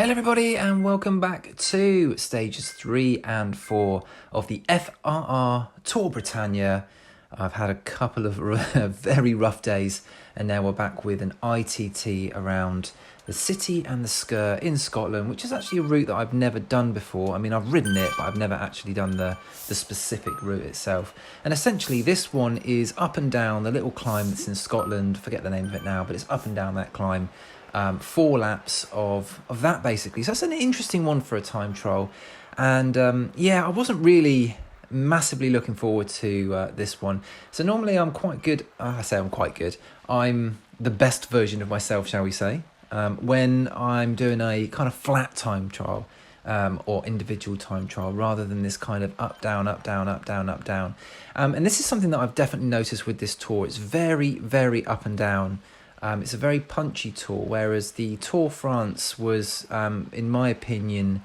Hello everybody and welcome back to stages 3 and 4 of the FRR Tour Britannia. I've had a couple of very rough days and now we're back with an ITT around the city and the Sgurr in Scotland, which is actually a route that I've never done before. I mean, I've ridden it, but I've never actually done the specific route itself. And essentially this one is up and down the little climb that's in Scotland. Forget the name of it now, but it's up and down that climb. 4 laps of that basically. So that's an interesting one for a time trial. And yeah, I wasn't really massively looking forward to this one. So normally I'm quite good. I say I'm quite good. I'm the best version of myself, shall we say, when I'm doing a kind of flat time trial or individual time trial rather than this kind of up, down, up, down, up, down, up, down. And this is something that I've definitely noticed with this tour. It's very, very up and down. It's a very punchy tour, whereas the Tour France was, in my opinion,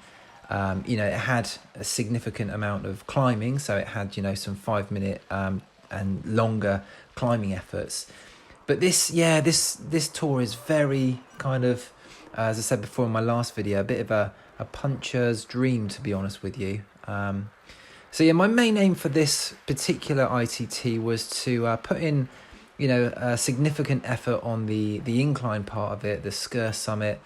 it had a significant amount of climbing. So it had, some 5-minute and longer climbing efforts. But this tour is very kind of, as I said before in my last video, a bit of a puncher's dream, to be honest with you. So yeah, my main aim for this particular ITT was to put in a significant effort on the incline part of it, the Sgurr summit,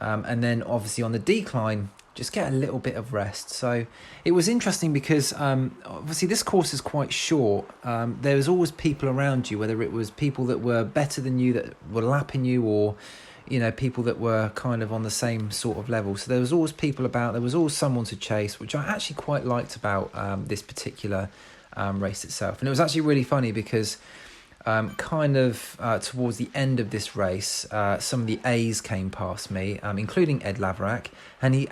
and then obviously on the decline, just get a little bit of rest. So it was interesting because obviously this course is quite short. There was always people around you, whether it was people that were better than you, that were lapping you, or people that were kind of on the same sort of level. So there was always people about, there was always someone to chase, which I actually quite liked about this particular race itself. And it was actually really funny because towards the end of this race, some of the A's came past me, including Ed Laverack, and it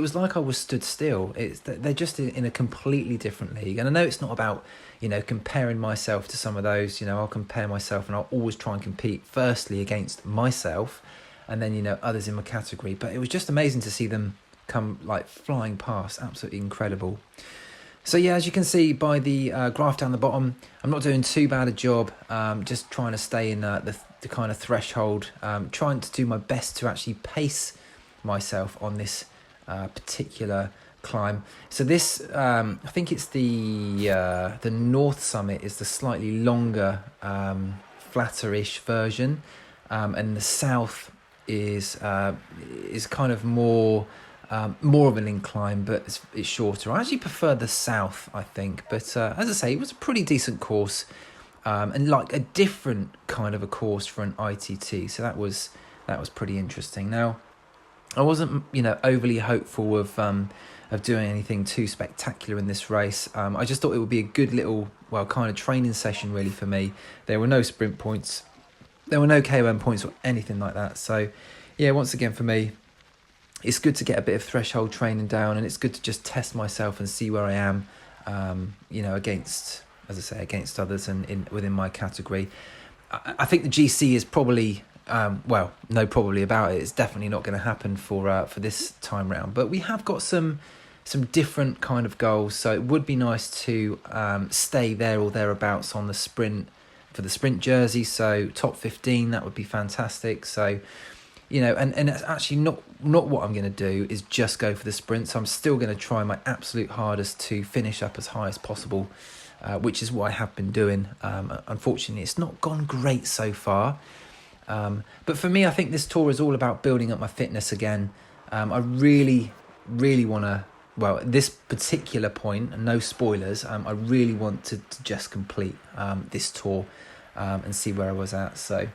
was like I was stood still. They're just in a completely different league, and I know it's not about comparing myself to some of those. I'll compare myself, and I'll always try and compete firstly against myself, and then others in my category. But it was just amazing to see them come like flying past, absolutely incredible. So yeah, as you can see by the graph down the bottom, I'm not doing too bad a job, just trying to stay in the kind of threshold, trying to do my best to actually pace myself on this particular climb. So this, I think it's the North Summit is the slightly longer, flatter-ish version, and the South is kind of more of an incline, but it's shorter. I actually prefer the South, I think, but as I say, it was a pretty decent course, and like a different kind of a course for an ITT, so that was pretty interesting. Now, I wasn't overly hopeful of doing anything too spectacular in this race. I just thought it would be a good little kind of training session really for me. There were no sprint points, there were no KOM points or anything like that, so yeah, once again for me, it's good to get a bit of threshold training down, and it's good to just test myself and see where I am, against, as I say, against others and within my category. I think the GC is probably, no probably about it. It's definitely not going to happen for this time round. But we have got some different kind of goals, so it would be nice to stay there or thereabouts on the sprint for the sprint jersey. So top 15, that would be fantastic. So. And it's actually not what I'm going to do is just go for the sprint. So I'm still going to try my absolute hardest to finish up as high as possible, which is what I have been doing. Unfortunately, it's not gone great so far. But for me, I think this tour is all about building up my fitness again. I really, really want to, at this particular point, and no spoilers, I really want to just complete this tour and see where I was at. So...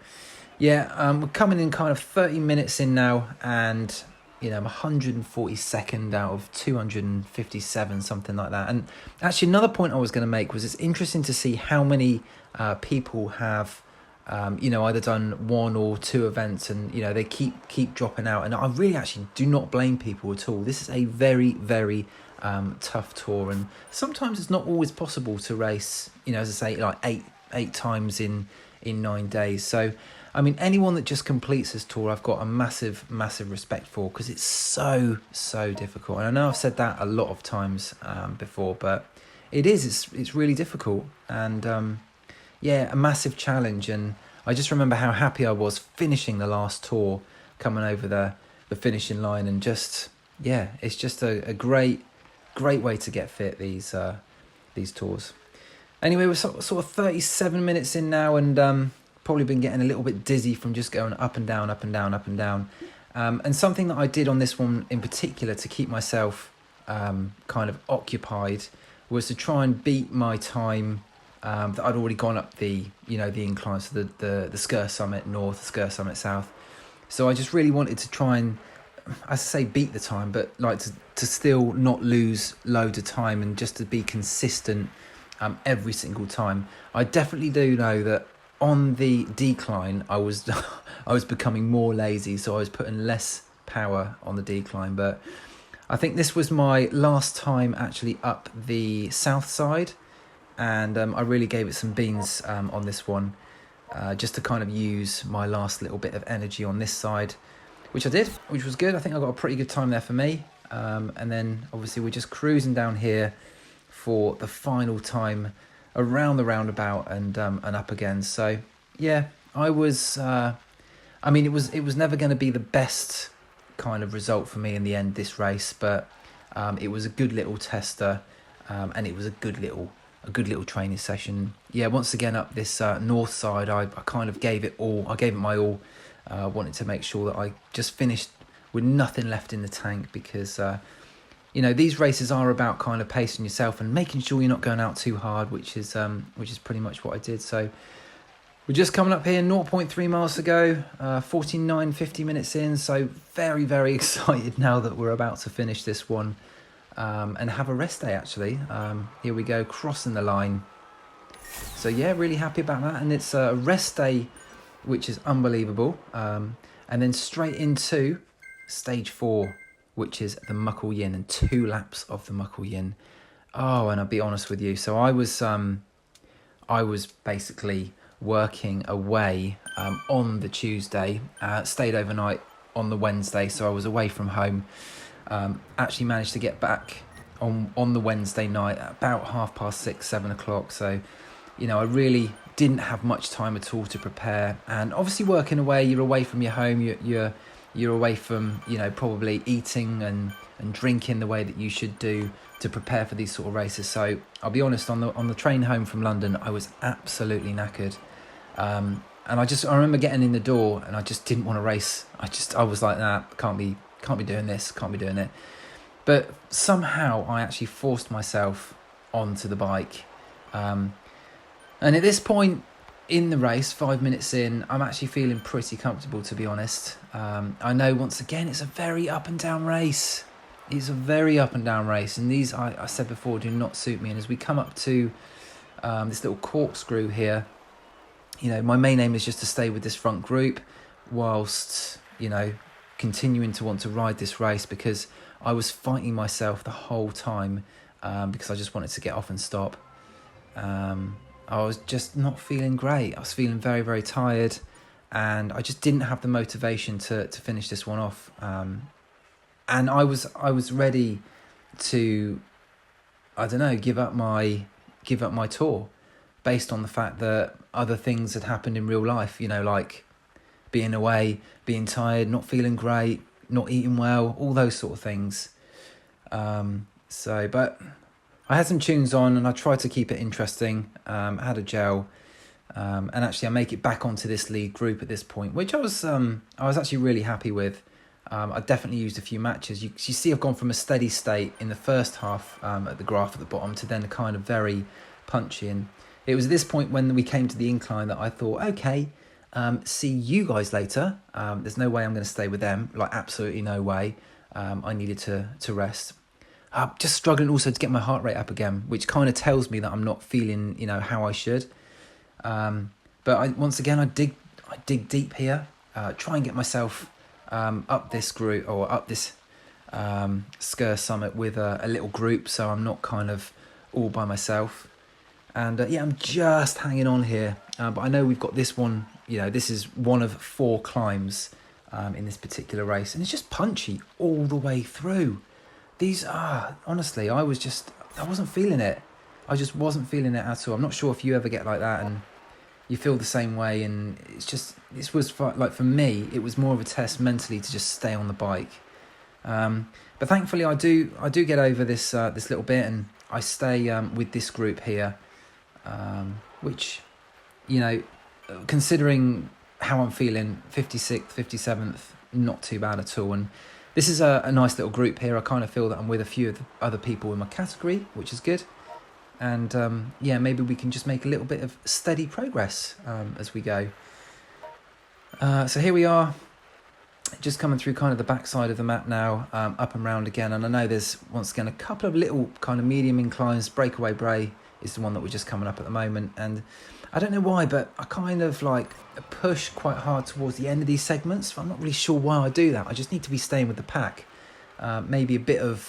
yeah, we're coming in kind of 30 minutes in now, and I'm 142nd out of 257, something like that. And actually, another point I was going to make was it's interesting to see how many people have, either done 1 or 2 events, and they keep dropping out. And I really actually do not blame people at all. This is a very, very tough tour, and sometimes it's not always possible to race. As I say, like eight times in 9 days. So. I mean, anyone that just completes this tour, I've got a massive, massive respect for, because it's so difficult. And I know I've said that a lot of times before, but it's really difficult. And a massive challenge. And I just remember how happy I was finishing the last tour, coming over the finishing line, and just, yeah, it's just a great way to get fit, these tours. Anyway, we're sort of 37 minutes in now, and probably been getting a little bit dizzy from just going up and down, up and down, up and down. And something that I did on this one in particular to keep myself kind of occupied was to try and beat my time that I'd already gone up the incline, so the Sgurr Summit North, Sgurr Summit South. So I just really wanted to try and, I say beat the time, but like to still not lose loads of time, and just to be consistent every single time. I definitely do know that on the decline I was I was becoming more lazy, so I was putting less power on the decline. But I think this was my last time actually up the south side, and I really gave it some beans on this one, just to kind of use my last little bit of energy on this side, which I did, which was good. I think I got a pretty good time there for me. And then obviously we're just cruising down here for the final time around the roundabout and up again. So yeah, I was it was never going to be the best kind of result for me in the end, this race, but it was a good little tester, and it was a good little training session. Yeah, once again up this north side, I kind of gave it all. I gave it my all. Wanted to make sure that I just finished with nothing left in the tank, because these races are about kind of pacing yourself and making sure you're not going out too hard, which is pretty much what I did. So we're just coming up here, 0.3 miles to go, 50 minutes in. So very, very excited now that we're about to finish this one and have a rest day, actually. Here we go, crossing the line. So yeah, really happy about that. And it's a rest day, which is unbelievable. And then straight into stage 4, which is the Muckle Yin, and 2 laps of the Muckle Yin. Oh, and I'll be honest with you. So I was basically working away on the Tuesday, stayed overnight on the Wednesday, so I was away from home. Actually managed to get back on the Wednesday night at about 6:30, 7 o'clock. So, I really didn't have much time at all to prepare. And obviously working away, you're away from your home, you're away from, probably eating and drinking the way that you should do to prepare for these sort of races. So I'll be honest, on the train home from London, I was absolutely knackered. And I remember getting in the door and I just didn't want to race. I was like, nah, can't be doing this, can't be doing it. But somehow I actually forced myself onto the bike. And at this point in the race, 5 minutes in, I'm actually feeling pretty comfortable, to be honest. I know, once again, it's a very up and down race. It's a very up and down race. And these, I said before, do not suit me. And as we come up to this little corkscrew here, my main aim is just to stay with this front group whilst, continuing to want to ride this race, because I was fighting myself the whole time because I just wanted to get off and stop. I was just not feeling great. I was feeling very, very tired, and I just didn't have the motivation to finish this one off. And I was ready to, give up my tour, based on the fact that other things had happened in real life. Like being away, being tired, not feeling great, not eating well, all those sort of things. But I had some tunes on and I tried to keep it interesting. I had a gel, and actually I make it back onto this lead group at this point, which I was actually really happy with. I definitely used a few matches. You see, I've gone from a steady state in the first half at the graph at the bottom to then kind of very punchy. And it was at this point when we came to the incline that I thought, okay, see you guys later. There's no way I'm going to stay with them. Like, absolutely no way. I needed to rest. Just struggling also to get my heart rate up again, which kind of tells me that I'm not feeling, how I should. But once again, I dig deep here, try and get myself up this group, or up this Sgurr summit with a little group, so I'm not kind of all by myself. And I'm just hanging on here. But I know we've got this one, this is one of 4 climbs in this particular race, and it's just punchy all the way through. These are, honestly, I wasn't feeling it. I just wasn't feeling it at all. I'm not sure if you ever get like that, and you feel the same way, and this was like, for me, it was more of a test mentally to just stay on the bike. But thankfully I do get over this little bit, and I stay with this group here, which, considering how I'm feeling, 56th, 57th, not too bad at all. And this is a nice little group here. I kind of feel that I'm with a few of the other people in my category, which is good. And maybe we can just make a little bit of steady progress as we go. So here we are, just coming through kind of the backside of the map now, up and round again. And I know there's, once again, a couple of little kind of medium inclines. Breakaway Bray is the one that we're just coming up at the moment. And I don't know why, but I kind of like push quite hard towards the end of these segments. I'm not really sure why I do that. I just need to be staying with the pack. Maybe a bit of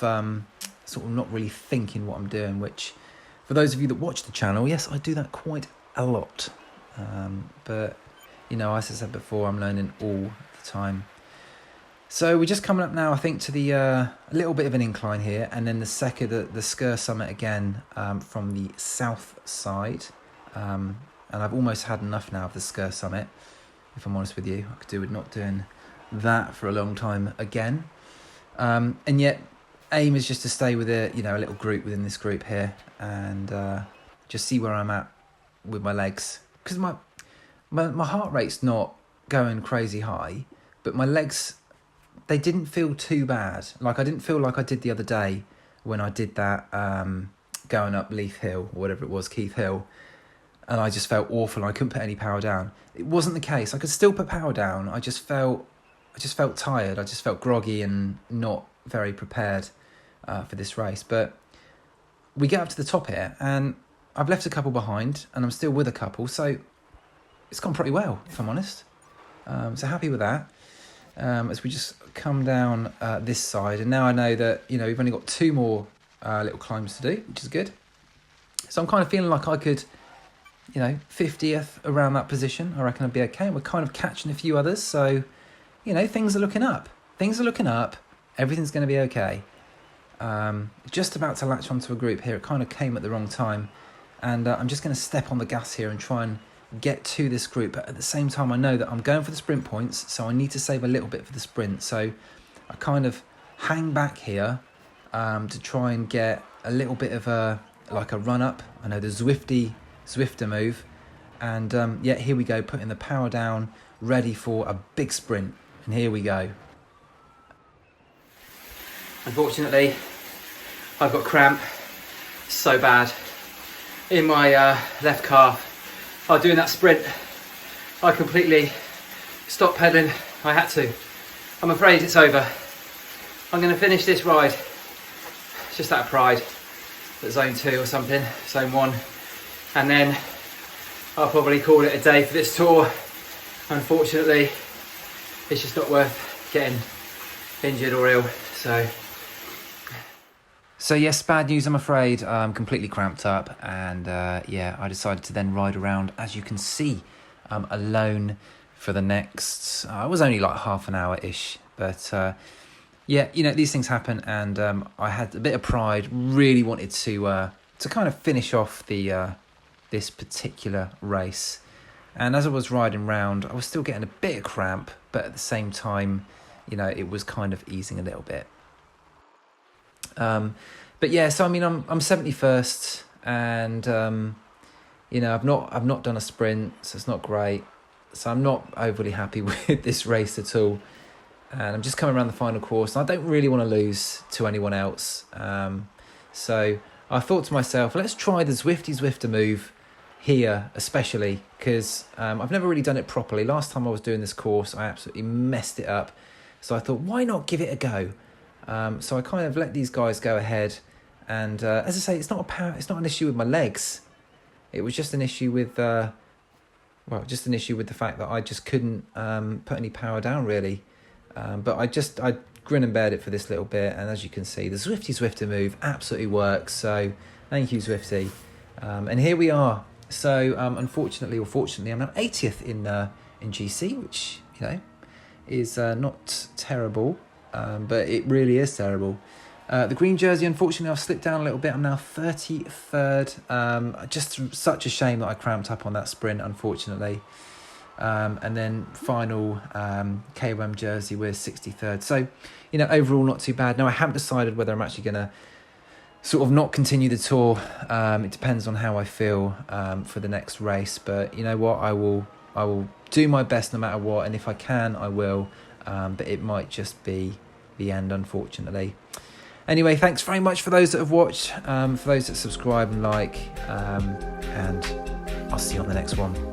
sort of not really thinking what I'm doing, which for those of you that watch the channel, yes, I do that quite a lot. But, as I said before, I'm learning all the time. So we're just coming up now, I think, to the a little bit of an incline here, and then the Sgurr summit again from the south side. And I've almost had enough now of the Sgurr summit, if I'm honest with you. I could do with not doing that for a long time again. And yet, aim is just to stay with a little group within this group here, and just see where I'm at with my legs. Because my heart rate's not going crazy high, but my legs, they didn't feel too bad. Like, I didn't feel like I did the other day when I did that going up Leith Hill, or whatever it was, Keith Hill. And I just felt awful. I couldn't put any power down. It wasn't the case. I could still put power down. I just felt tired. I just felt groggy and not very prepared for this race. But we get up to the top here, and I've left a couple behind, and I'm still with a couple. So it's gone pretty well, if I'm honest. So happy with that. As we just come down this side, and now I know that we've only got 2 more little climbs to do, which is good. So I'm kind of feeling like I could, 50th around that position. I reckon I'd be okay. We're kind of catching a few others, so things are looking up. Things are looking up. Everything's going to be okay. Just about to latch onto a group here. It kind of came at the wrong time, and I'm just going to step on the gas here and try and get to this group. But at the same time, I know that I'm going for the sprint points, so I need to save a little bit for the sprint. So I kind of hang back here to try and get a little bit of a run up. I know the Zwifter move, and here we go, putting the power down, ready for a big sprint. And here we go. Unfortunately, I've got cramp so bad in my left calf. While doing that sprint, I completely stopped pedaling. I had to. I'm afraid it's over. I'm going to finish this ride. It's just out of pride at zone 2 or something, zone 1. And then I'll probably call it a day for this tour. Unfortunately, it's just not worth getting injured or ill. So yes, bad news, I'm afraid. I'm completely cramped up, and I decided to then ride around, as you can see, alone for the next, it was only like half an hour-ish, but these things happen, and I had a bit of pride, really wanted to kind of finish off this particular race. And as I was riding round, I was still getting a bit of cramp, but at the same time, it was kind of easing a little bit. But yeah, so I mean, I'm 71st, and I've not done a sprint, so it's not great. So I'm not overly happy with this race at all, and I'm just coming around the final course, and I don't really want to lose to anyone else. So I thought to myself, let's try the Zwifter move here, especially because I've never really done it properly. Last time I was doing this course, I absolutely messed it up. So I thought, why not give it a go? So I kind of let these guys go ahead, and as I say, it's not an issue with my legs. It was just an issue with the fact that I just couldn't put any power down really. But I grin and beared it for this little bit, and as you can see, the Zwifter move absolutely works. So thank you, Zwifty. And here we are. So unfortunately or fortunately, I'm now 80th in GC, which is not terrible. But it really is terrible. The green jersey, unfortunately, I've slipped down a little bit. I'm now 33rd. Just such a shame that I cramped up on that sprint, unfortunately. And then final KOM jersey, we're 63rd. So, you know, overall not too bad. Now, I haven't decided whether I'm actually going to sort of not continue the tour. It depends on how I feel for the next race. But you know what, I will do my best no matter what. And if I can, I will. But it might just be the end, unfortunately. Anyway, thanks very much for those that have watched, for those that subscribe and like, and I'll see you on the next one.